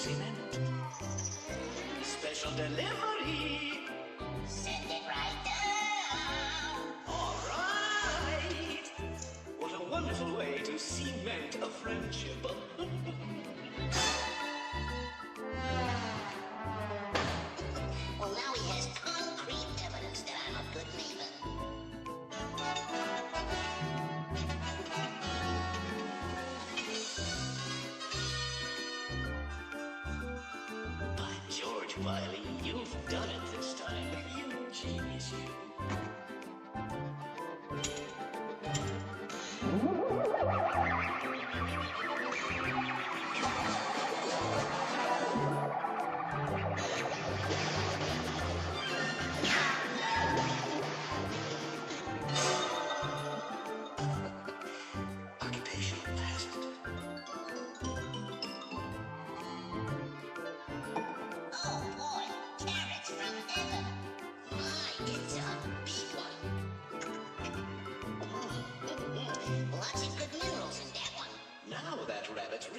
cement. Special delivery. Send it right down. All right. What a wonderful way to cement a friendship. Well, now he has concrete evidence that I'm a good neighbor. By George, Wiley, you've done it this time. You genius, you.